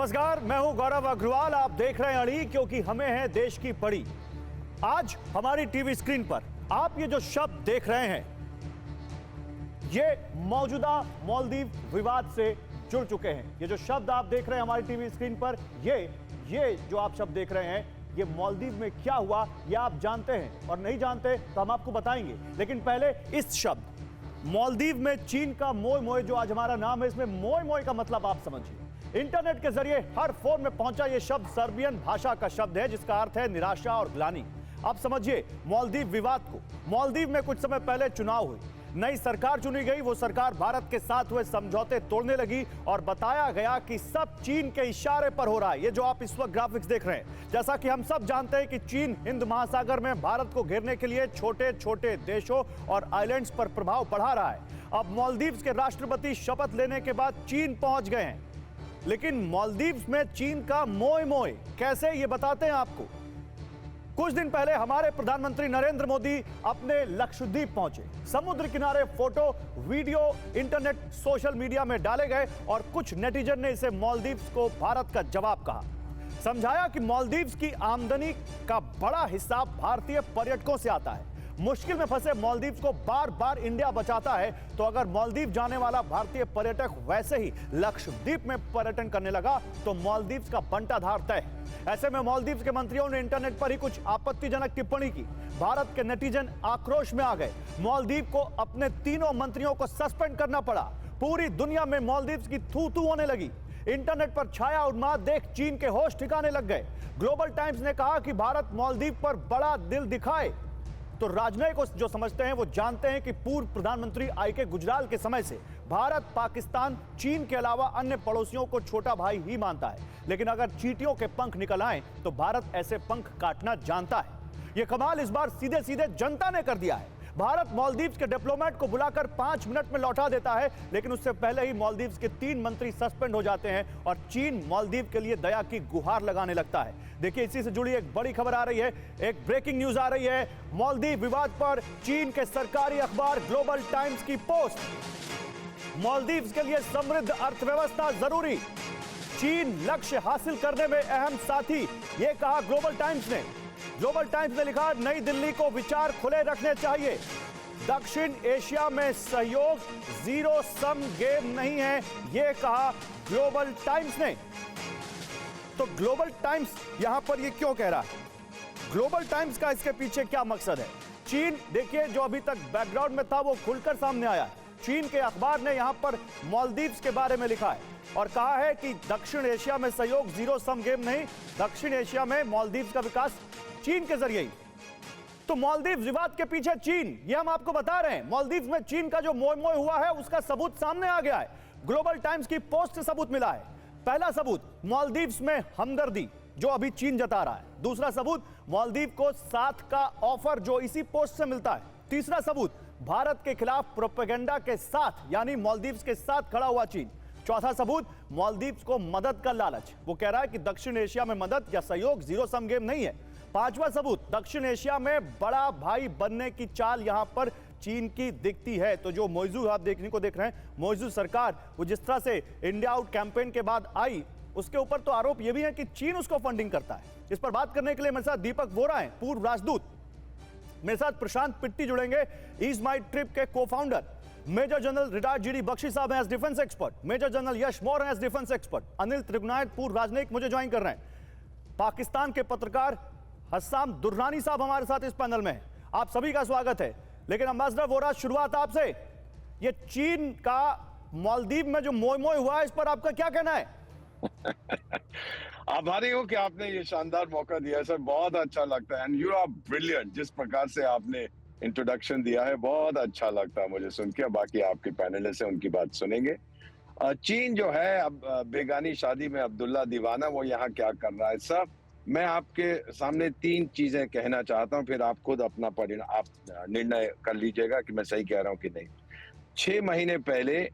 नमस्कार, मैं हूं गौरव अग्रवाल। आप देख रहे हैं अड़ी, क्योंकि हमें है देश की पड़ी। आज हमारी टीवी स्क्रीन पर आप ये जो शब्द देख रहे हैं, ये मौजूदा मालदीव विवाद से जुड़ चुके हैं। ये जो शब्द आप देख रहे हैं हमारी टीवी स्क्रीन पर, ये जो आप शब्द देख रहे हैं, ये मालदीव में क्या हुआ ये आप जानते हैं, और नहीं जानते तो हम आपको बताएंगे। लेकिन पहले इस शब्द मालदीव में चीन का मोय मोय, जो आज हमारा नाम है, इसमें मोय मोय का मतलब आप समझिए। इंटरनेट के जरिए हर फोन में पहुंचा यह शब्द सर्बियन भाषा का शब्द है, जिसका अर्थ है निराशा और ग्लानि। अब समझिए मालदीव विवाद को। मालदीव में कुछ समय पहले चुनाव हुए, नई सरकार चुनी गई। वो सरकार भारत के साथ हुए समझौते तोड़ने लगी और बताया गया कि सब चीन के इशारे पर हो रहा है। ये जो आप इस वक्त ग्राफिक्स देख रहे हैं, जैसा कि हम सब जानते हैं कि चीन हिंद महासागर में भारत को घेरने के लिए छोटे छोटे देशों और आइलैंड्स पर प्रभाव बढ़ा रहा है। अब मालदीव के राष्ट्रपति शपथ लेने के बाद चीन पहुंच गए हैं, लेकिन मालदीव में चीन का मोय मोय कैसे, ये बताते हैं आपको। कुछ दिन पहले हमारे प्रधानमंत्री नरेंद्र मोदी अपने लक्षद्वीप पहुंचे। समुद्र किनारे photo, video internet, social media में डाले गए और कुछ नेटिजन ने इसे मालदीव को भारत का जवाब कहा। समझाया कि मालदीव की आमदनी का बड़ा हिस्सा भारतीय पर्यटकों से आता है। मुश्किल में फंसे मालदीव को बार बार इंडिया बचाता है, तो अगर मालदीव जाने वाला भारतीय पर्यटक वैसे ही लक्षद्वीप में पर्यटन करने लगा तो मालदीव का बंटाधार तय। ऐसे में मालदीव के मंत्रियों ने इंटरनेट पर ही कुछ आपत्तिजनक टिप्पणी की। भारत के नेटिजन आक्रोश में आ गए। मालदीव को अपने तीनों मंत्रियों को सस्पेंड करना पड़ा। पूरी दुनिया में मालदीव की थू थू होने लगी। इंटरनेट पर छाया उन्माद देख चीन के होश ठिकाने लग गए। ग्लोबल टाइम्स ने कहा कि भारत मालदीव पर बड़ा दिल दिखाए। तो राजनयिक को जो समझते हैं वो जानते हैं कि पूर्व प्रधानमंत्री आई.के. गुजराल के समय से भारत पाकिस्तान चीन के अलावा अन्य पड़ोसियों को छोटा भाई ही मानता है। लेकिन अगर चींटियों के पंख निकल आए तो भारत ऐसे पंख काटना जानता है। यह कमाल इस बार सीधे सीधे जनता ने कर दिया है। भारत मालदीव के डिप्लोमेट को बुलाकर 5 मिनट में लौटा देता है, लेकिन उससे पहले ही मालदीव के 3 मंत्री सस्पेंड हो जाते हैं और चीन मालदीव के लिए दया की गुहार लगाने लगता है। देखिए, इसी से जुड़ी एक बड़ी खबर आ रही है, एक ब्रेकिंग न्यूज आ रही है। मालदीव विवाद पर चीन के सरकारी अखबार ग्लोबल टाइम्स की पोस्ट। मालदीव के लिए समृद्ध अर्थव्यवस्था जरूरी, चीन लक्ष्य हासिल करने में अहम साथी, यह कहा ग्लोबल टाइम्स ने। ग्लोबल टाइम्स ने लिखा, नई दिल्ली को विचार खुले रखने चाहिए। दक्षिण एशिया में सहयोग जीरो सम गेम नहीं है, यह कहा ग्लोबल टाइम्स ने। तो ग्लोबल टाइम्स यहां पर ये क्यों कह रहा है? ग्लोबल टाइम्स का इसके पीछे क्या मकसद है? चीन, देखिए, जो अभी तक बैकग्राउंड में था वो खुलकर सामने आया है। चीन के अखबार ने यहां पर मालदीव के बारे में लिखा है और कहा है कि दक्षिण एशिया में सहयोग जीरो सम गेम नहीं, दक्षिण एशिया में मालदीव का विकास चीन के जरिए ही। तो मालदीव विवाद के पीछे चीन, ये हम आपको बता रहे हैं। मालदीव में चीन का जो मोय मोय हुआ है उसका सबूत सामने आ गया है। ग्लोबल टाइम्स की पोस्ट से सबूत मिला है। पहला सबूत, मालदीव में हमदर्दी जो अभी चीन जता रहा है। दूसरा सबूत, मालदीव को साथ का ऑफर जो इसी पोस्ट से मिलता है। तीसरा सबूत, भारत के खिलाफ प्रोपेगेंडा के साथ, यानी मालदीव के साथ खड़ा हुआ चीन। चौथा सबूत, मालदीव को मदद का लालच, वो कह रहा है कि दक्षिण एशिया में मदद या सहयोग जीरो सम गेम नहीं है। पांचवा सबूत, दक्षिण एशिया में बड़ा भाई बनने की चाल यहां पर चीन की दिखती है। तो जो मौजूद आप देखने को देख रहे हैं, मौजूद सरकार वो जिस तरह से इंडिया आउट कैंपेन के बाद आई, उसके ऊपर तो आरोप ये भी है कि चीन उसको फंडिंग करता है। इस पर बात करने के लिए मेरे साथ दीपक वोरा हैं, पूर्व राजदूत। मेरे साथ प्रशांत पिट्टी जुड़ेंगे, ईज माई ट्रिप के co-founder. Major general retired GD Bakshi साहब हैं as defence expert. Major general Yash Maurya हैं as defence expert. Anil Trigunayat, पूर्व राजनयिक, मुझे ज्वाइन कर रहे हैं। पाकिस्तान के पत्रकार हस्साम दुर्रानी साहब हमारे साथ इस पैनल में हैं। आप सभी का स्वागत है। लेकिन अम्बासडर वोरा, शुरुआत आपसे। ये चीन का मालदीव में जो मोय मोय हुआ है, इस पर आपका क्या कहना है? आभारी हूं कि आपने ये शानदार मौका दिया है सर, बहुत अच्छा लगता है। एंड यू आर ब्रिलियंट, जिस प्रकार से आपने इंट्रोडक्शन दिया है बहुत अच्छा लगता है मुझे सुन के। बाकी आपके पैनलिस्ट हैं, उनकी बात सुनेंगे। चीन जो है, अब बेगानी शादी में अब्दुल्ला दीवाना, वो यहाँ क्या कर रहा है सर? मैं आपके सामने 3 चीजें कहना चाहता हूं, फिर आप खुद अपना आप निर्णय कर लीजिएगा कि मैं सही कह रहा हूं कि नहीं। 6 महीने पहले,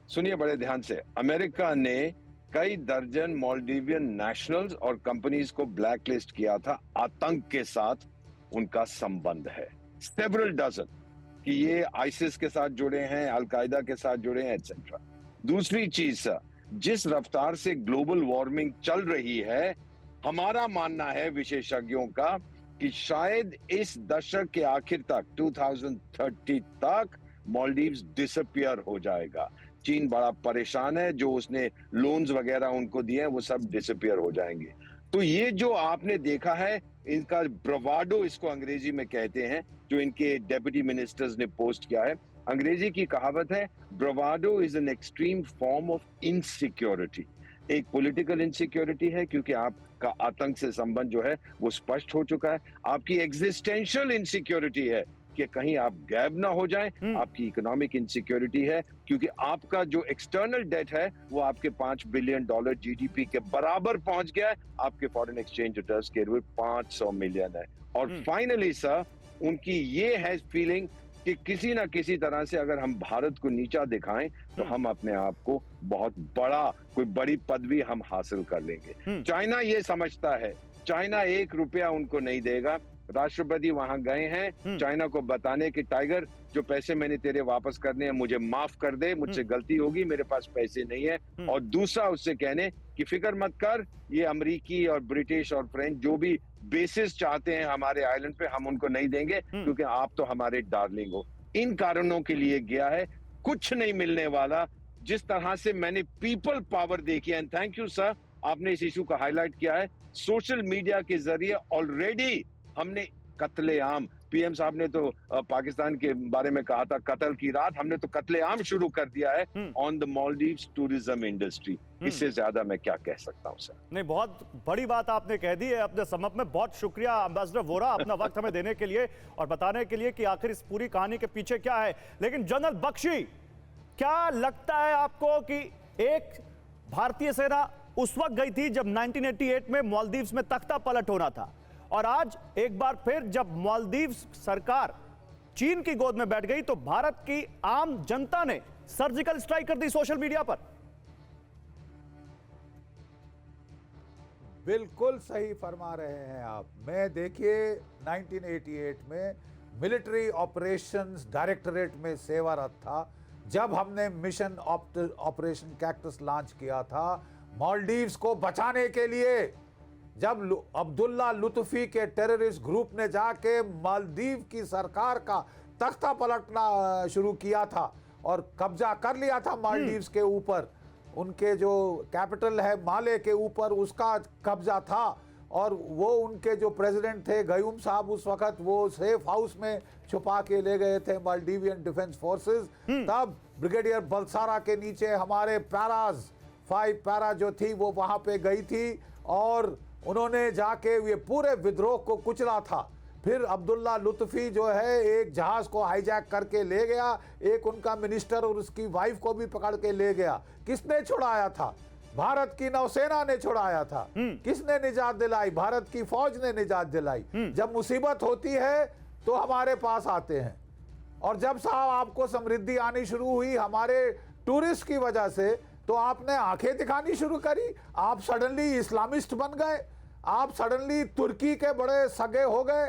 सुनिए बड़े ध्यान से, अमेरिका ने कई दर्जन मालदीवियन नेशनल्स और कंपनीज को ब्लैकलिस्ट किया था। आतंक के साथ उनका संबंध है, सेवरल डजन, कि ये आईसिस के साथ जुड़े हैं, अलकायदा के साथ जुड़े हैं, एटसेट्रा। दूसरी चीज सर, जिस रफ्तार से ग्लोबल वार्मिंग चल रही है, हमारा मानना है विशेषज्ञों का कि शायद इस दशक के आखिर तक 2030 तक मालदीव्स डिसअपियर हो जाएगा। चीन बड़ा परेशान है, जो उसने लोन्स वगैरह उनको दिए हैं वो सब डिसअपियर हो जाएंगे। तो ये जो आपने देखा है, इनका ब्रवाडो इसको अंग्रेजी में कहते हैं, जो इनके डेप्यूटी मिनिस्टर्स ने पोस्ट किया है। अंग्रेजी की कहावत है, ब्रवाडो is an extreme form of insecurity. एक पॉलिटिकल इनसिक्योरिटी है क्योंकि आपका आतंक से संबंध जो है वो स्पष्ट हो चुका है। आपकी एग्जिस्टेंशियल इनसिक्योरिटी है कि कहीं आप गैब ना हो जाएं। आपकी इकोनॉमिक इनसिक्योरिटी है क्योंकि आपका जो एक्सटर्नल डेट है वो आपके $5 बिलियन जीडीपी के बराबर पहुंच गया है। आपके फॉरेन एक्सचेंज रिजर्व्स के 500 मिलियन है। और फाइनली सर, उनकी ये है फीलिंग कि किसी ना किसी तरह से अगर हम भारत को नीचा दिखाएं तो हम अपने आप को बहुत बड़ा, कोई बड़ी पदवी हम हासिल कर लेंगे। चाइना ये समझता है, चाइना ₹1 उनको नहीं देगा। राष्ट्रपति वहां गए हैं चाइना को बताने कि टाइगर, जो पैसे मैंने तेरे वापस करने हैं मुझे माफ कर दे, मुझसे गलती होगी, मेरे पास पैसे नहीं है। और दूसरा उससे कहने कि फिक्र मत कर, ये अमेरिकी और ब्रिटिश और फ्रेंच जो भी बेसिस चाहते हैं हमारे आइलैंड पे, हम उनको नहीं देंगे क्योंकि आप तो हमारे डार्लिंग हो। इन कारणों के लिए गया है, कुछ नहीं मिलने वाला। जिस तरह से मैंने पीपल पावर देखी है, एंड थैंक यू सर, आपने इस इशू को हाईलाइट किया है। सोशल मीडिया के जरिए ऑलरेडी हमने कत्लेआम, पीएम साहब ने तो पाकिस्तान के बारे में कहा था कत्ल की रात, हमने तो कत्लेआम शुरू कर दिया है on the Maldives tourism industry. इससे ज्यादा मैं क्या कह सकता हूं सर। नहीं, बहुत बड़ी बात आपने कह दी है अपने समअप में। बहुत शुक्रिया एम्बेसडर वोरा, अपना वक्त हमें देने के लिए और बताने के लिए कि आखिर इस पूरी कहानी के पीछे क्या है। लेकिन जनरल बख्शी, क्या लगता है आपको कि एक भारतीय सेना उस वक्त गई थी जब 1988 में मालदीव्स में तख्ता पलट होना था, और आज एक बार फिर जब मालदीव्स सरकार चीन की गोद में बैठ गई तो भारत की आम जनता ने सर्जिकल स्ट्राइक कर दी सोशल मीडिया पर? बिल्कुल सही फरमा रहे हैं आप। मैं देखिए 1988 में मिलिट्री ऑपरेशंस डायरेक्टरेट में सेवारत था जब हमने मिशन ऑपरेशन कैक्टस लॉन्च किया था मालदीव्स को बचाने के लिए। जब अब्दुल्ला लुत्फी के टेररिस्ट ग्रुप ने जाके मालदीव की सरकार का तख्ता पलटना शुरू किया था और कब्जा कर लिया था मालदीव्स के ऊपर, उनके जो कैपिटल है माले के ऊपर उसका कब्जा था, और वो उनके जो प्रेसिडेंट थे गयूम साहब उस वक्त वो सेफ हाउस में छुपा के ले गए थे मालदीवियन डिफेंस फोर्सेस। तब ब्रिगेडियर बलसारा के नीचे हमारे पैराज 5 पैरा जो थी वो वहां पे गई थी और उन्होंने जाके ये पूरे विद्रोह को कुचला था। फिर अब्दुल्ला लुत्फी जो है एक जहाज को हाईजैक करके ले गया, एक उनका मिनिस्टर और उसकी वाइफ को भी पकड़ के ले गया। किसने छुड़ाया था? भारत की नौसेना ने छुड़ाया था। किसने निजात दिलाई? भारत की फौज ने निजात दिलाई। जब मुसीबत होती है तो हमारे पास आते हैं। और जब साहब आपको समृद्धि आनी शुरू हुई हमारे टूरिस्ट की वजह से, तो आपने आंखें दिखानी शुरू करी। आप सडनली इस्लामिस्ट बन गए, आप सडनली तुर्की के बड़े सगे हो गए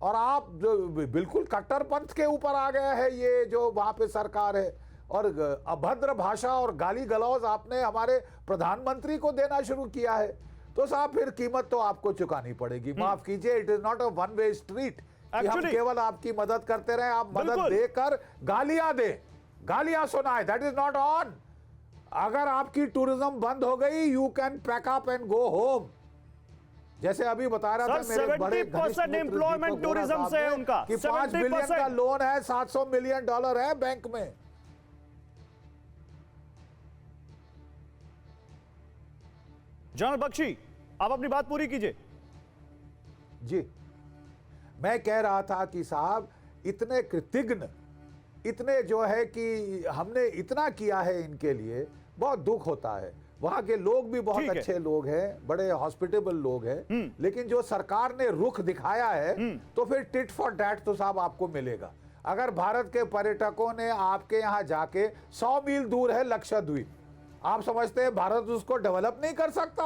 और आप बिल्कुल कट्टरपंथ के ऊपर आ गया है ये जो वहां पे सरकार है। और अभद्र भाषा और गाली गलौज आपने हमारे प्रधानमंत्री को देना शुरू किया है। तो साहब फिर कीमत तो आपको चुकानी पड़ेगी। माफ कीजिए, it is not a one way street कि हम केवल आपकी मदद करते रहे। आप मदद देकर गालियां दें, गालियां सुनाए, दैट इज नॉट ऑन। अगर आपकी टूरिज्म बंद हो गई, you can pack up and go home. जैसे अभी बता रहा था मेरे बड़े 70% एम्प्लॉयमेंट टूरिज्म से है उनका कि 5 बिलियन का लोन है, $700 मिलियन है बैंक में। जनरल बख्शी, आप अपनी बात पूरी कीजिए। जी, मैं कह रहा था कि साहब इतने कृतज्ञ, इतने जो है कि हमने इतना किया है इनके लिए, बहुत दुख होता है। वहां के लोग भी बहुत अच्छे लोग हैं, बड़े हॉस्पिटेबल लोग हैं, लेकिन जो सरकार ने रुख दिखाया है तो फिर टिट फॉर डैट तो साहब आपको मिलेगा। अगर भारत के पर्यटकों ने आपके यहाँ जाके 100 मील दूर है लक्षद्वीप, आप समझते हैं भारत उसको डेवलप नहीं कर सकता?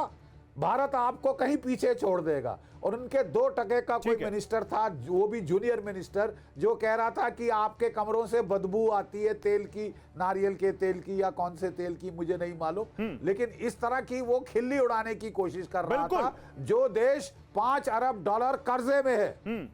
भारत आपको कहीं पीछे छोड़ देगा। और उनके 2% का कोई ठीक है। मिनिस्टर था, वो भी जूनियर मिनिस्टर, जो कह रहा था कि आपके कमरों से बदबू आती है तेल की, नारियल के तेल की या कौन से तेल की, मुझे नहीं मालूम, लेकिन इस तरह की वो खिल्ली उड़ाने की कोशिश कर रहा बिल्कुल। था, जो देश $5 अरब कर्जे में है।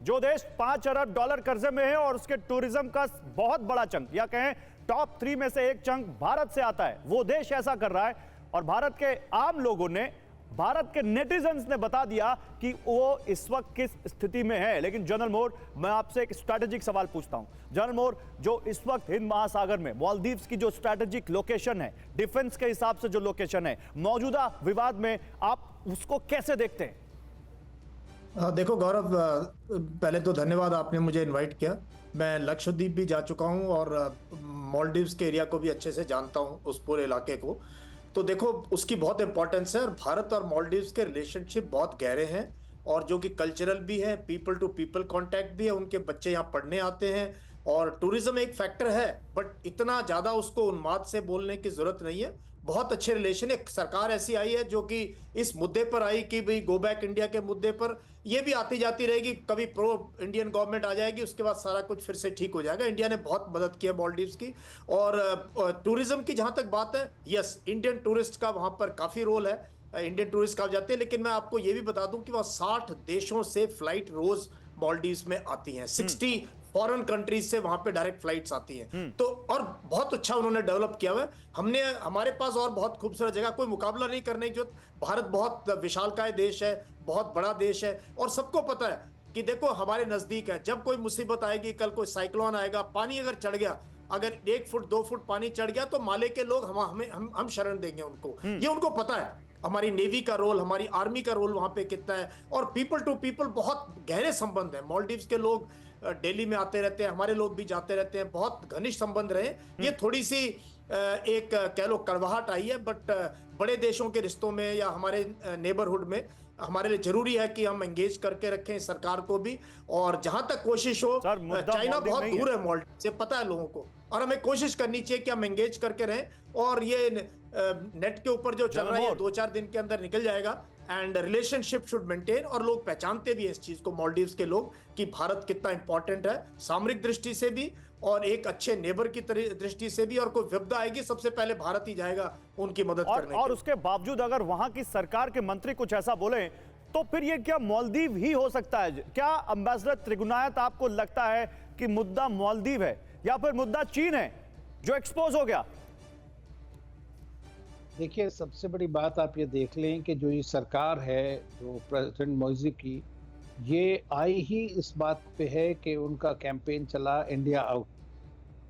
जो देश $5 अरब कर्जे में है और उसके टूरिज्म का बहुत बड़ा चंक या कहें टॉप 3 में से एक चंक भारत से आता है, वो देश ऐसा कर रहा है। और भारत के आम लोगों ने, भारत के नेटिजन्स ने बता दिया कि वो इस वक्त किस स्थिति में है। लेकिन जनरल मोर, मैं आपसे एक स्ट्रैटेजिक सवाल पूछता हूं। जनरल मोर, जो इस वक्त हिंद महासागर में मालदीव्स की जो स्ट्रैटेजिक लोकेशन है, डिफेंस के हिसाब से जो लोकेशन है, मौजूदा विवाद में आप उसको कैसे देखते हैं? देखो गौरव, पहले तो धन्यवाद, आपने मुझे इनवाइट किया। मैं लक्षद्वीप भी जा चुका हूं और मालदीव्स के एरिया को भी अच्छे से जानता हूं, उस पूरे इलाके को। तो देखो, उसकी बहुत इंपॉर्टेंस है और भारत और मालदीव्स के रिलेशनशिप बहुत गहरे हैं और जो कि कल्चरल भी है, पीपल टू पीपल कांटेक्ट भी है। उनके बच्चे यहाँ पढ़ने आते हैं और टूरिज्म एक फैक्टर है, बट इतना ज्यादा उसको उन्माद से बोलने की जरूरत नहीं है। बहुत अच्छे रिलेशन है। सरकार ऐसी आई है जो कि इस मुद्दे पर आई कि भाई गो बैक इंडिया के मुद्दे पर, ये भी आती जाती रहेगी। कभी प्रो इंडियन गवर्नमेंट आ जाएगी, उसके बाद सारा कुछ फिर से ठीक हो जाएगा। इंडिया ने बहुत मदद की है मालदीव्स की। और टूरिज्म की जहां तक बात है, यस, इंडियन टूरिस्ट का वहां पर काफी रोल है, इंडियन टूरिस्ट कहा जाते हैं। लेकिन मैं आपको ये भी बता दूं कि वहां 60 देशों से फ्लाइट रोज मालदीव्स में आती हैं। 60 फॉरेन कंट्रीज से वहां पे डायरेक्ट फ्लाइट्स आती हैं। तो और बहुत अच्छा उन्होंने डेवलप किया हुआ है। हमारे पास और बहुत खूबसूरत जगह, कोई मुकाबला नहीं करने की जरूरत। भारत बहुत विशालकाय देश है, बहुत बड़ा देश है और सबको पता है कि देखो हमारे नजदीक है। जब कोई मुसीबत आएगी, कल कोई साइक्लोन आएगा, पानी अगर चढ़ गया, अगर 1 फुट 2 फुट पानी चढ़ गया, तो माले के लोग हम शरण देंगे उनको। ये उनको पता है। हमारी नेवी का रोल, हमारी आर्मी का रोल वहां पे कितना है। और पीपल टू पीपल बहुत गहरे संबंध है। मालदीव्स के लोग दिल्ली में आते रहते हैं, हमारे लोग भी जाते रहते हैं, बहुत घनिष्ठ संबंध रहे। ये थोड़ी सी एक कह लो कड़वाहट आई है, बट बड़े देशों के रिश्तों में या हमारे नेबरहुड में हमारे लिए जरूरी है कि हम एंगेज करके रखें सरकार को भी। और जहां तक कोशिश हो, चाइना बहुत दूर है मालदीव से, पता है लोगों को, और हमें कोशिश करनी चाहिए कि हम एंगेज करके रहें। और ये नेट के ऊपर जो चल रहा है 2-4 दिन के अंदर निकल जाएगा। And relationship should maintain. और लोग पहचानते भी है इस चीज को, मालदीव्स के लोग, कि भारत कितना इंपॉर्टेंट है सामरिक दृष्टि से भी और एक अच्छे नेबर की दृष्टि से भी। और कोई विपदा आएगी, सबसे पहले भारत ही जाएगा उनकी मदद करने। और उसके बावजूद अगर वहां की सरकार के मंत्री कुछ ऐसा बोले, तो फिर ये क्या मालदीव ही हो सकता है? क्या एम्बेसडर त्रिगुनायत, आपको लगता है कि मुद्दा मालदीव है या फिर मुद्दा चीन है जो एक्सपोज हो गया? देखिए, सबसे बड़ी बात आप ये देख लें कि जो ये सरकार है, जो प्रेसिडेंट मोइजी की, ये आई ही इस बात पे है कि उनका कैंपेन चला इंडिया आउट।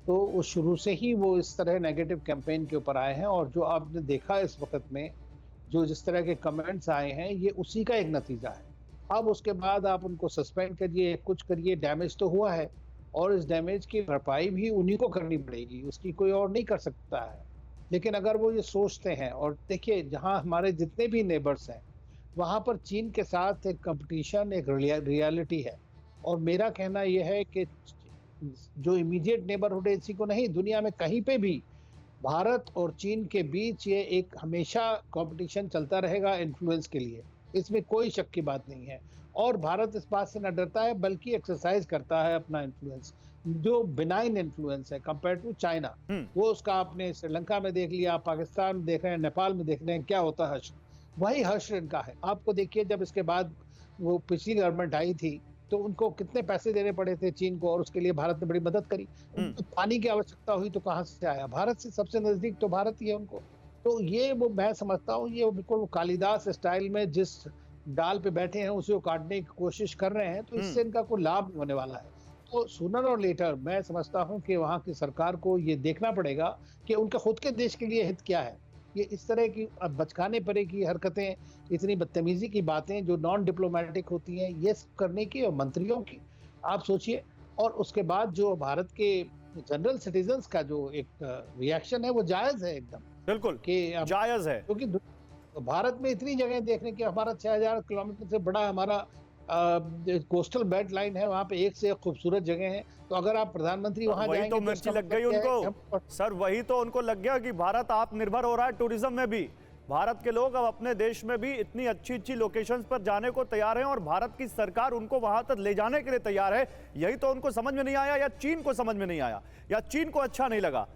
तो वो शुरू से ही वो इस तरह नेगेटिव कैंपेन के ऊपर आए हैं। और जो आपने देखा इस वक्त में जो जिस तरह के कमेंट्स आए हैं, ये उसी का एक नतीजा है। अब उसके बाद आप उनको सस्पेंड करिए, कुछ करिए, डैमेज तो हुआ है और इस डैमेज की भरपाई भी उन्हीं को करनी पड़ेगी, उसकी कोई और नहीं कर सकता है। लेकिन अगर वो ये सोचते हैं, और देखिए जहाँ हमारे जितने भी नेबर्स हैं वहाँ पर चीन के साथ एक कंपटीशन, एक रियलिटी है। और मेरा कहना यह है कि जो इमीडिएट नेबरहुड है, इसी को नहीं, दुनिया में कहीं पे भी भारत और चीन के बीच ये एक हमेशा कंपटीशन चलता रहेगा इन्फ्लुएंस के लिए, इसमें कोई शक की बात नहीं है। और भारत इस बात से न डरता है, बल्कि एक्सरसाइज करता है अपना इन्फ्लुएंस, जो बिनाइन इन्फ्लुएंस है कंपेयर टू चाइना। वो उसका आपने श्रीलंका में देख लिया, पाकिस्तान में देख रहे हैं, नेपाल में देख रहे हैं, क्या होता है हर्ष, वही हर्ष इनका है। आपको देखिए, जब इसके बाद वो पिछली गवर्नमेंट आई थी तो उनको कितने पैसे देने पड़े थे चीन को, और उसके लिए भारत ने बड़ी मदद करी। तो पानी की आवश्यकता हुई तो कहाँ से आया? भारत से सबसे नजदीक तो भारत ही है उनको। तो ये वो मैं समझता हूँ, ये बिल्कुल कालिदास स्टाइल में जिस डाल पे बैठे हैं उसे वो काटने की कोशिश कर रहे हैं, तो इससे इनका कोई लाभ नहीं होने वाला है। तो सूनर और लेटर मैं समझता हूँ कि वहाँ की सरकार को ये देखना पड़ेगा कि उनका खुद के देश के लिए हित क्या है। ये इस तरह की बचकाने परे की हरकतें, इतनी बदतमीजी की बातें जो नॉन डिप्लोमेटिक होती हैं, ये सब करने की, और मंत्रियों की आप सोचिए। और उसके बाद जो भारत के जनरल सिटीजन्स का जो एक रिएक्शन है, वो जायज है एकदम, बिल्कुल कि जायज है। क्योंकि भारत में इतनी जगह देखने की, हमारा 6000 किलोमीटर से बड़ा हमारा कोस्टल बेल्ट लाइन है, वहाँ पे एक से एक खूबसूरत जगह है। तो अगर आप प्रधानमंत्री वहाँ वही जाएंगे, तो मिर्ची लग गई उनको सर, वही तो उनको लग गया कि भारत आत्मनिर्भर हो रहा है टूरिज्म में भी। भारत के लोग अब अपने देश में भी इतनी अच्छी अच्छी लोकेशंस पर जाने को तैयार हैं और भारत की सरकार उनको वहां तक ले जाने के लिए तैयार है। यही तो उनको समझ में नहीं आया, या चीन को समझ में नहीं आया, या चीन को अच्छा नहीं लगा।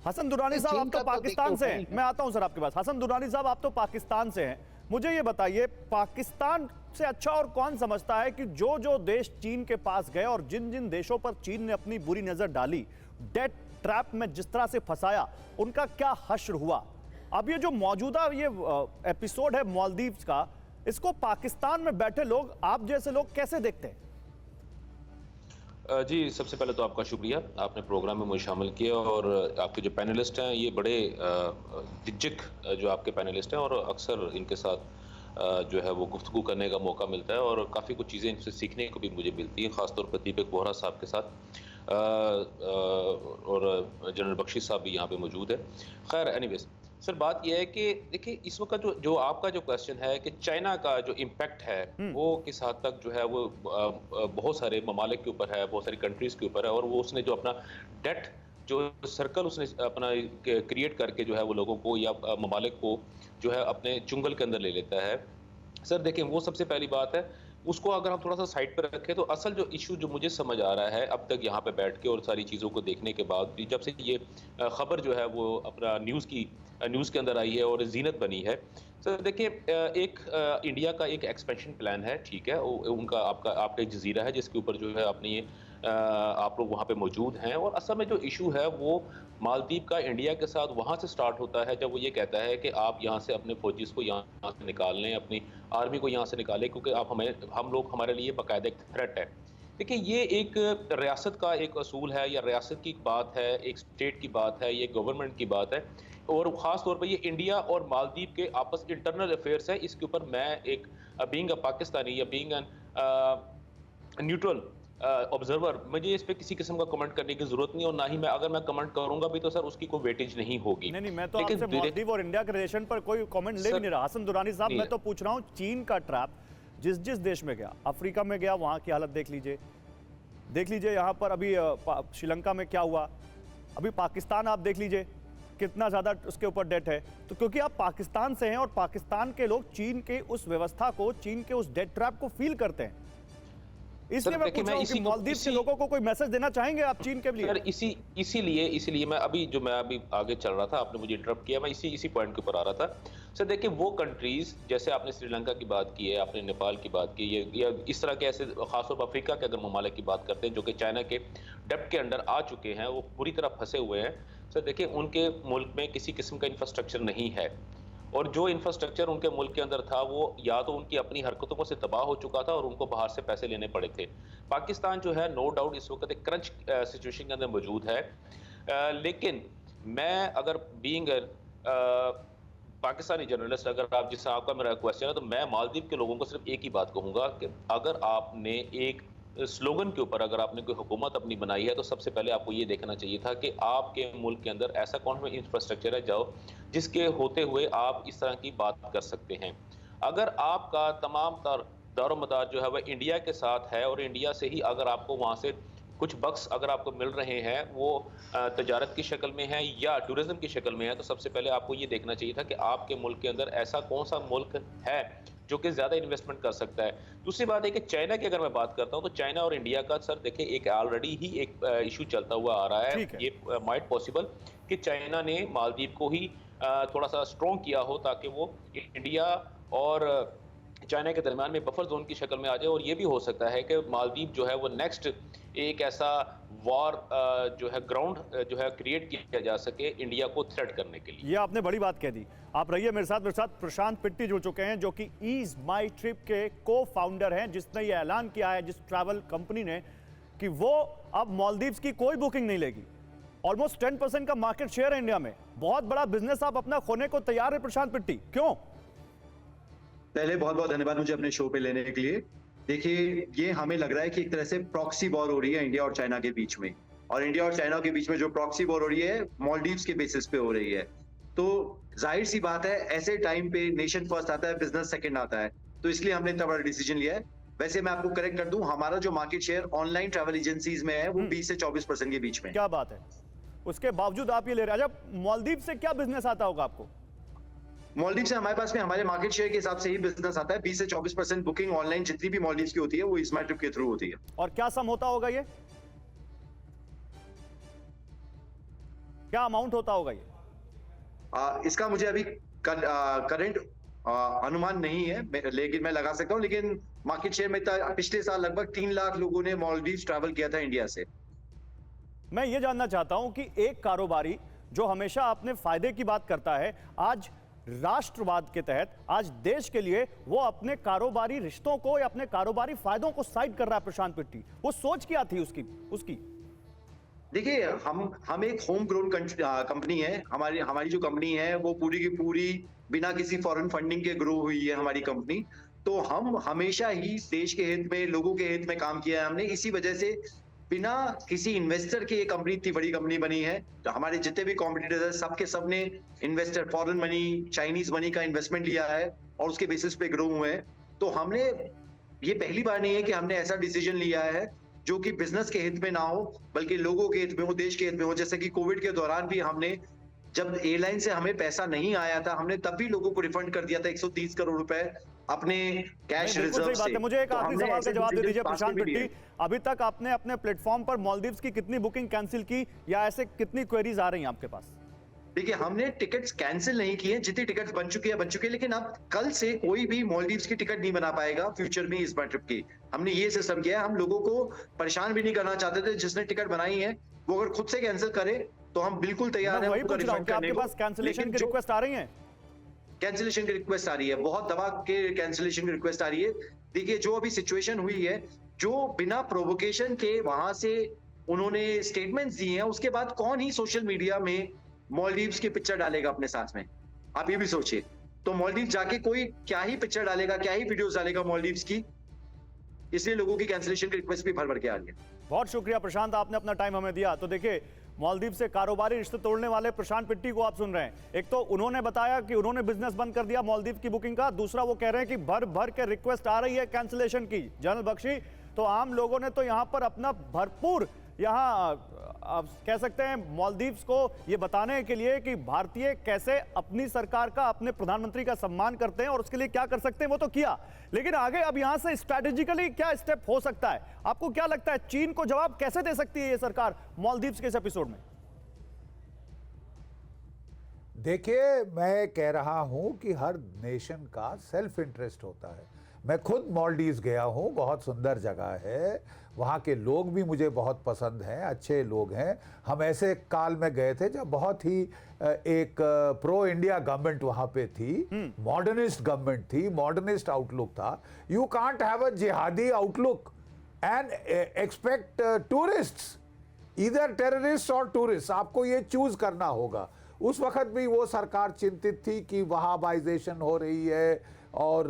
हसन दुरानी साहब, आप तो पाकिस्तान से हैं। मैं आता हूं सर आपके पास। हसन दुरानी साहब, आप तो पाकिस्तान से हैं, मुझे ये बताइए, पाकिस्तान से अच्छा और कौन समझता है कि जो जो देश चीन के पास गए और जिन जिन देशों पर चीन ने अपनी बुरी नजर डाली, डेट ट्रैप में जिस तरह से फंसाया, उनका क्या हश्र हुआ? अब ये जो मौजूदा ये एपिसोड है मालदीव्स का, इसको पाकिस्तान में बैठे लोग, आप जैसे लोग कैसे देखते हैं? जी, सबसे पहले तो आपका शुक्रिया, आपने प्रोग्राम में मुझे शामिल किया, और आपके जो पैनलिस्ट हैं ये बड़े दिग्गज जो आपके पैनलिस्ट हैं, और अक्सर इनके साथ जो है वो गुफ्तगू करने का मौका मिलता है और काफ़ी कुछ चीज़ें इनसे सीखने को भी मुझे मिलती हैं, ख़ासतौर पर दीपक बोहरा साहब के साथ, और जनरल बख्शी साहब भी यहाँ पे मौजूद है। खैर एनीवेज सर, बात यह है कि देखिए इस वक्त जो आपका जो क्वेश्चन है कि चाइना का जो इम्पैक्ट है वो किस हद तक जो है वो बहुत सारे ममालिक के ऊपर है, बहुत सारी कंट्रीज़ के ऊपर है, और वो उसने जो अपना डेट जो सर्कल उसने अपना क्रिएट करके जो है वो लोगों को या ममालिक को जो है अपने चुंगल के अंदर ले लेता है। सर देखें, वो सबसे पहली बात है, उसको अगर हम थोड़ा सा साइड पर रखें तो असल जो इशू जो मुझे समझ आ रहा है अब तक यहाँ पे बैठ के और सारी चीज़ों को देखने के बाद, जब से ये खबर जो है वो अपना न्यूज़ के अंदर आई है और जीनत बनी है। सर देखिए, एक इंडिया का एक एक्सपेंशन प्लान है, ठीक है, उनका आपका एक जजीरा है जिसके ऊपर जो है अपनी आप लोग वहाँ पे मौजूद हैं, और असल में जो इशू है वो मालदीव का इंडिया के साथ वहाँ से स्टार्ट होता है, जब वो ये कहता है कि आप यहाँ से अपने फौजीज को यहाँ से निकाल लें, अपनी आर्मी को यहाँ से निकालें, क्योंकि हमारे लिए बाकायदा एक थ्रेट है। देखिए, ये एक रियासत का एक असूल है, या रियासत की बात है, एक स्टेट की बात है, ये गवर्नमेंट की बात है, और ख़ास तौर पर ये इंडिया और मालदीव के आपस इंटरनल अफेयर्स है। इसके ऊपर मैं एक बीइंग अ पाकिस्तानी या बीइंग एन न्यूट्रल ऑब्जर्वर, मुझे इस पे किसी किस्म का कमेंट करने की जरूरत नहीं, और ना ही अगर मैं कमेंट करूंगा भी तो सर उसकी कोई वेटेज नहीं होगी। नहीं, मैं तो आपसे मालदीव और इंडिया के रिलेशन पर कोई कमेंट ले भी नहीं रहा। हसन दुरानी साहब, मैं तो पूछ रहा हूँ, चीन का ट्रैप जिस देश में गया, अफ्रीका में गया, वहां की हालत देख लीजिए, यहाँ पर अभी श्रीलंका में क्या हुआ, अभी पाकिस्तान आप देख लीजिए कितना ज्यादा उसके ऊपर डेट है। तो क्योंकि आप पाकिस्तान से हैं और पाकिस्तान के लोग चीन के उस व्यवस्था को, चीन के उस डेट ट्रैप को फील करते हैं, इसलिए मैं पूछ रहा हूं कि मालदीव के लोगों को कोई मैसेज देना चाहेंगे आप चीन के लिए? सर इसीलिए मैं अभी आगे चल रहा था, आपने मुझे इंटरप्ट किया, मैं इसी पॉइंट के ऊपर आ रहा था। सर देखिए, वो कंट्रीज जैसे आपने श्रीलंका की बात की है, आपने नेपाल की बात की है, या इस तरह के ऐसे खासतौर पर अफ्रीका के अगर ममालिक की बात करते हैं जो कि चाइना के डेप्ट के अंडर आ चुके हैं, वो पूरी तरह फंसे हुए हैं। सर देखिए, उनके मुल्क में किसी किस्म का इंफ्रास्ट्रक्चर नहीं है, और जो इंफ्रास्ट्रक्चर उनके मुल्क के अंदर था वो या तो उनकी अपनी हरकतों से तबाह हो चुका था और उनको बाहर से पैसे लेने पड़े थे। पाकिस्तान जो है नो डाउट इस वक्त एक क्रंच सिचुएशन के अंदर मौजूद है, लेकिन मैं अगर बीइंग पाकिस्तानी जर्नलिस्ट, अगर आप जिससे आपका मेरा क्वेश्चन है, तो मैं मालदीव के लोगों को सिर्फ एक ही बात कहूँगा कि अगर आपने एक स्लोगन के ऊपर अगर आपने कोई हुकूमत अपनी बनाई है तो सबसे पहले आपको ये देखना चाहिए था कि आपके मुल्क के अंदर ऐसा कौन सा इंफ्रास्ट्रक्चर है जाओ जिसके होते हुए आप इस तरह की बात कर सकते हैं। अगर आपका तमाम दारोमदार जो है वह इंडिया के साथ है, और इंडिया से ही अगर आपको वहाँ से कुछ बक्स अगर आपको मिल रहे हैं वो तजारत की शक्ल में है या टूरिज्म की शक्ल में है, तो सबसे पहले आपको ये देखना चाहिए था कि आपके मुल्क के अंदर ऐसा कौन सा मुल्क है जो कि ज़्यादा इन्वेस्टमेंट कर सकता है। दूसरी बात है कि चाइना की अगर मैं बात करता हूं तो चाइना और इंडिया का सर देखिए एक ऑलरेडी ही एक इशू चलता हुआ आ रहा है। ये माइट पॉसिबल कि चाइना ने मालदीव को ही थोड़ा सा स्ट्रॉन्ग किया हो ताकि वो इंडिया और चाइना के दरमियान में बफर जोन की शक्ल में आ जाए, और ये भी हो सकता है कि मालदीव जो है वो नेक्स्ट एक ऐसा वॉर जो है ग्राउंड जो है क्रिएट किया जा सके इंडिया को थ्रेट करने के लिए। ये आपने बड़ी बात कह दी। आप रहिए मेरे साथ प्रशांत पिट्टी जुड़ चुके हैं जो कि ईज माई ट्रिप के को फाउंडर हैं, जिसने ये ऐलान किया है जिस ट्रैवल कंपनी ने कि वो अब मालदीव्स की कोई बुकिंग नहीं लेगी। ऑलमोस्ट 10% का मार्केट शेयर है इंडिया में, बहुत बड़ा बिजनेस आप अपना खोने को तैयार है प्रशांत पिट्टी, क्यों? पहले बहुत बहुत धन्यवाद मुझे अपने शो पे लेने के लिए। देखिए, ये हमें लग रहा है कि एक तरह से प्रॉक्सी वॉर हो रही है इंडिया और चाइना के बीच में, और इंडिया और चाइना के बीच में जो प्रॉक्सी वॉर हो रही है मालदीव्स के बेसिस पे हो रही है। तो जाहिर सी बात है ऐसे टाइम पे नेशन फर्स्ट आता है, बिजनेस सेकंड आता है, तो इसलिए हमने इतना बड़ा डिसीजन लिया है। वैसे मैं आपको करेक्ट कर दूं, हमारा जो market share online travel agencies में है वो 20 से 24% के बीच में। क्या बात है, उसके बावजूद आप ये ले रहे हैं। जब मालदीव से क्या बिजनेस आता होगा आपको? मालदीव से हमारे पास में हमारे मार्केट शेयर के हिसाब से ही बिजनेस आता है। 20 से 24% बुकिंग ऑनलाइन जितनी भी मालदीव की होती है वो स्मार्ट ट्रिप के थ्रू होती है। और क्या सम होता होगा ये, क्या अमाउंट होता होगा ये? इसका मुझे अभी करंट अनुमान नहीं है, लेकिन मैं लगा सकता हूं। लेकिन मार्केट शेयर में पिछले साल लगभग 3 लाख लोगों ने मालदीव ट्रैवल किया था इंडिया से। मैं ये जानना चाहता हूं कि एक कारोबारी जो हमेशा अपने फायदे की बात करता है, आज राष्ट्रवाद के तहत, आज देश के लिए वो अपने कारोबारी रिश्तों को या अपने कारोबारी फायदों को साइड कर रहा है। प्रशांत पिट्टी, वो सोच क्या थी उसकी? देखिए, हम एक होम ग्रोन कंपनी है। हमारी जो कंपनी है वो पूरी की पूरी बिना किसी फॉरेन फंडिंग के ग्रो हुई है हमारी कंपनी। तो हम हमेशा ही देश के हित में, लोगों के हित में काम किया है हमने। इसी वजह से बिना किसी इन्वेस्टर के ये कंपनी इतनी बड़ी कंपनी बनी है। तो हमारे जितने भी कॉम्पिटिटर्स हैं सबके सबने investor, foreign money, Chinese money का इन्वेस्टमेंट लिया है और उसके बेसिस पे ग्रो हुए हैं। तो हमने, ये पहली बार नहीं है कि हमने ऐसा डिसीजन लिया है जो कि बिजनेस के हित में ना हो बल्कि लोगों के हित में हो, देश के हित में हो। जैसे कि कोविड के दौरान भी हमने, जब एयरलाइन से हमें पैसा नहीं आया था, हमने तब भी लोगों को रिफंड कर दिया था 130 करोड़ रुपए अपने कैश रिजर्व से। मुझे एक आखिरी सवाल का जवाब दे दीजिए प्रशांत पिट्टी, लिए। अभी तक आपने अपने प्लेटफॉर्म पर मालदीव्स की कितनी बुकिंग कैंसिल की या ऐसे कितनी क्वेरीज आ रही हैं आपके पास? देखिए, हमने टिकट्स कैंसिल नहीं किए, जितनी टिकट्स बन चुकी है, लेकिन अब कल से कोई भी मालदीव्स की टिकट नहीं बना पाएगा फ्यूचर में इस बार ट्रिप की। हमने ये सिस्टम किया है। हम लोगों को परेशान भी नहीं करना चाहते थे। जिसने टिकट बनाई है वो अगर खुद से कैंसिल करे तो हम बिल्कुल तैयार हैं उनको रिफंड करने को। आपके पास कैंसिलेशन की रिक्वेस्ट आ रही है? कैंसिलेशन की रिक्वेस्ट आ रही है, बहुत दबा के कैंसिलेशन की रिक्वेस्ट आ रही है। देखिए, जो अभी सिचुएशन हुई है, जो बिना प्रोवोकेशन के वहां से उन्होंने स्टेटमेंट्स दिए हैं, उसके बाद कौन ही सोशल मीडिया में मालदीव्स की पिक्चर डालेगा अपने साथ में? आप ये भी सोचिए। तो मालदीव्स जाके कोई क्या ही पिक्चर डालेगा, क्या ही वीडियोस डालेगा मालदीव्स की? इसलिए लोगों की कैंसिलेशन की रिक्वेस्ट भी भर भर के आ रही है। बहुत शुक्रिया प्रशांत, आपने अपना टाइम हमें दिया। तो देखिए, मालदीव से कारोबारी रिश्ते तोड़ने वाले प्रशांत पिट्टी को आप सुन रहे हैं। एक तो उन्होंने बताया कि उन्होंने बिजनेस बंद कर दिया मालदीव की बुकिंग का, दूसरा वो कह रहे हैं कि भर भर के रिक्वेस्ट आ रही है कैंसिलेशन की। जनरल बख्शी, तो आम लोगों ने तो यहाँ पर अपना भरपूर, यहाँ आप कह सकते हैं मालदीव्स को ये बताने के लिए कि भारतीय कैसे अपनी सरकार का, अपने प्रधानमंत्री का सम्मान करते हैं और उसके लिए क्या कर सकते हैं वो तो किया, लेकिन आगे अब यहां से स्ट्रैटेजिकली क्या स्टेप हो सकता है? आपको क्या लगता है चीन को जवाब कैसे दे सकती है ये सरकार मालदीव्स के इस एपिसोड में? देखिए, मैं कह रहा हूं कि हर नेशन का सेल्फ इंटरेस्ट होता है। मैं खुद मालदीव्स गया हूं, बहुत सुंदर जगह है, वहाँ के लोग भी मुझे बहुत पसंद हैं, अच्छे लोग हैं। हम ऐसे काल में गए थे जब बहुत ही एक प्रो इंडिया गवर्नमेंट वहाँ पे थी, मॉडर्निस्ट गवर्नमेंट थी, मॉडर्निस्ट आउटलुक था। यू कांट हैव अ जिहादी आउटलुक एंड एक्सपेक्ट टूरिस्ट्स, इधर टेररिस्ट और टूरिस्ट, आपको ये चूज करना होगा। उस वक्त भी वो सरकार चिंतित थी कि वहाबाइजेशन हो रही है और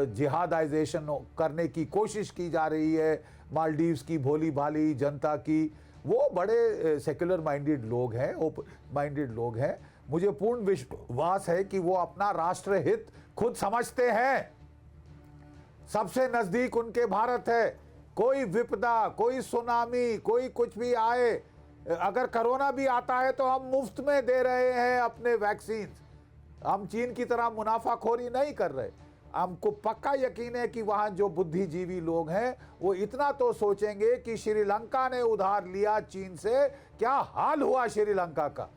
जिहादाइजेशन करने की कोशिश की जा रही है मालदीव्स की भोली भाली जनता की। वो बड़े सेक्युलर माइंडेड लोग हैं, ओपन माइंडेड लोग हैं। मुझे पूर्ण विश्वास है कि वो अपना राष्ट्र हित खुद समझते हैं। सबसे नजदीक उनके भारत है। कोई विपदा, कोई सुनामी, कोई कुछ भी आए, अगर कोरोना भी आता है तो हम मुफ्त में दे रहे हैं अपने वैक्सीन। हम चीन की तरह मुनाफाखोरी नहीं कर रहे। हमको पक्का यकीन है कि वहाँ जो बुद्धिजीवी लोग हैं वो इतना तो सोचेंगे कि श्रीलंका ने उधार लिया चीन से, क्या हाल हुआ श्रीलंका का।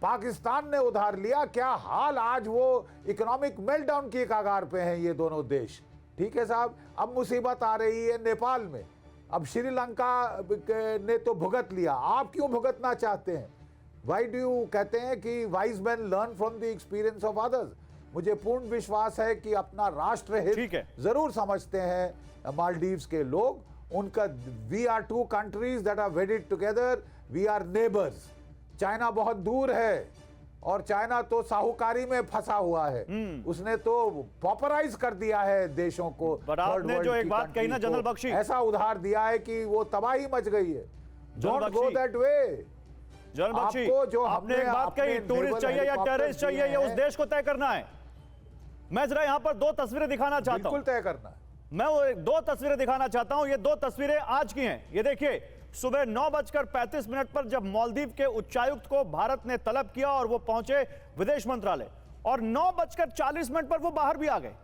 पाकिस्तान ने उधार लिया, क्या हाल, आज वो इकोनॉमिक मेल्टडाउन की कगार पे हैं ये दोनों देश। ठीक है साहब, अब मुसीबत आ रही है नेपाल में, अब श्रीलंका ने तो भुगत लिया, आप क्यों भुगतना चाहते हैं? वाई डू यू, कहते हैं कि wise man learn from the experience of others. मुझे पूर्ण विश्वास है कि अपना राष्ट्र हित जरूर समझते हैं मालदीव्स के लोग। उनका, we are two countries that are wedded together, we are neighbours. China बहुत दूर है और चाइना तो साहूकारी में फंसा हुआ है, उसने तो पॉपराइज कर दिया है देशों को। आपने जो एक बात कही ना जनरल बख्शी, ऐसा उधार दिया है कि वो तबाही मच गई है। Don't go that way. General Bakshi, जो आपने एक बात कही, टूरिस्ट चाहिए या टेररिस्ट चाहिए, ये उस देश को तय करना है। मैं जरा यहां पर दो तस्वीरें दिखाना चाहता हूं। बिल्कुल तय करना है। मैं वो दो तस्वीरें दिखाना चाहता हूं। ये दो तस्वीरें आज की हैं। ये देखिए, सुबह 9:35 पर जब मालदीव के उच्चायुक्त को भारत ने तलब किया और वो पहुंचे विदेश मंत्रालय, और 9:40 पर वो बाहर भी आ गए।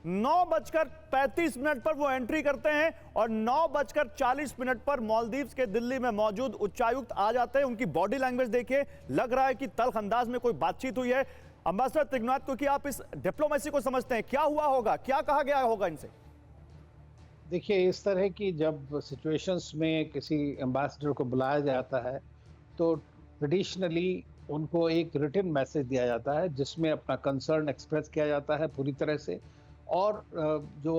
9:35 पर वो एंट्री करते हैं और 9:40 पर मालदीव्स के दिल्ली में मौजूद उच्चायुक्त आ जाते हैं। उनकी बॉडी लैंग्वेज देखिए, लग रहा है कि तल्ख अंदाज में कोई बातचीत हुई है। अम्बेसडर त्रिगनाथ, क्योंकि आप इस डिप्लोमेसी को समझते हैं, क्या हुआ होगा, क्या कहा गया होगा इनसे? देखिए, इस तरह की जब सिचुएशंस में किसी एम्बेसडर को बुलाया जाता है तो ट्रेडिशनली उनको एक रिटन मैसेज दिया जाता है जिसमें अपना कंसर्न एक्सप्रेस किया जाता है पूरी तरह से, और जो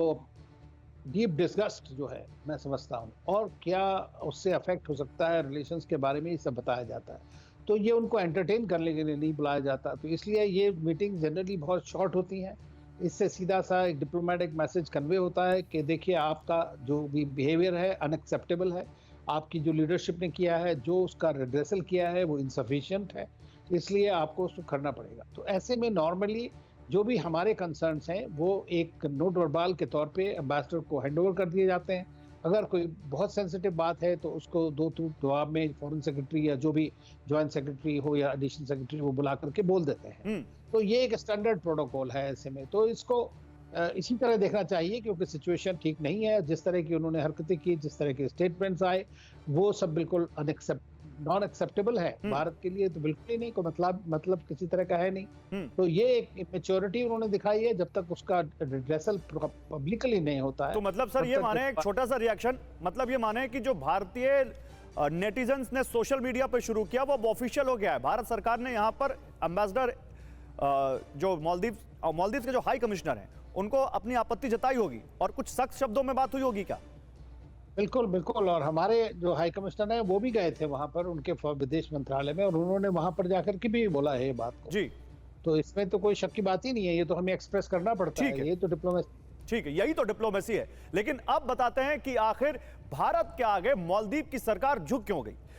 डीप डिस्गस्ट जो है मैं समझता हूँ, और क्या उससे अफेक्ट हो सकता है रिलेशंस के बारे में ये सब बताया जाता है। तो ये उनको एंटरटेन करने के लिए नहीं बुलाया जाता, तो इसलिए ये मीटिंग जनरली बहुत शॉर्ट होती हैं। इससे सीधा सा एक डिप्लोमेटिक मैसेज कन्वे होता है कि देखिए, आपका जो भी बिहेवियर है अनएक्सेप्टेबल है, आपकी जो लीडरशिप ने किया है, जो उसका रिड्रेसल किया है वो इनसफिशिएंट है, इसलिए आपको उसको करना पड़ेगा। तो ऐसे में नॉर्मली जो भी हमारे कंसर्न्स हैं वो एक नोट वर्बाल के तौर पे एम्बेसडर को हैंडओवर कर दिए जाते हैं। अगर कोई बहुत सेंसिटिव बात है तो उसको दो जवाब में फॉरेन सेक्रेटरी या जो भी ज्वाइंट सेक्रेटरी हो या एडिशनल सेक्रेटरी वो बुला करके बोल देते हैं। तो ये एक स्टैंडर्ड प्रोटोकॉल है ऐसे में, तो इसको इसी तरह देखना चाहिए, क्योंकि सिचुएशन ठीक नहीं है। जिस तरह की उन्होंने हरकतें की, जिस तरह के स्टेटमेंट्स आए, वो सब बिल्कुल नॉन एक्सेप्टेबल है भारत के लिए, तो बिल्कुल ही नहीं, कोई मतलब किसी तरह का है नहीं। तो ये एक मैच्योरिटी उन्होंने दिखाई है, जब तक उसका रिड्रेसल पब्लिकली नहीं होता है। तो मतलब सर ये माने, एक छोटा सा रिएक्शन, मतलब ये माने कि जो भारतीय नेटिजन्स ने सोशल मीडिया पर शुरू किया वो अब ऑफिशियल हो गया है। भारत सरकार ने यहाँ पर एम्बेसडर जो मालदीव्स के जो हाई कमिश्नर हैं उनको अपनी आपत्ति जताई होगी और कुछ सख्त शब्दों में बात हुई होगी क्या? बिल्कुल बिल्कुल, और हमारे जो हाई कमिश्नर हैं वो भी गए थे वहां पर, उनके विदेश मंत्रालय में, और उन्होंने वहां पर जाकर के भी बोला है ये बात को। जी, तो इसमें तो कोई शक की बात ही नहीं है, ये तो हमें एक्सप्रेस करना पड़ता है, ये तो डिप्लोमेसी। ठीक है, यही तो डिप्लोमेसी है। लेकिन अब बताते हैं कि आखिर भारत के आगे मालदीव की सरकार झुक क्यों गई।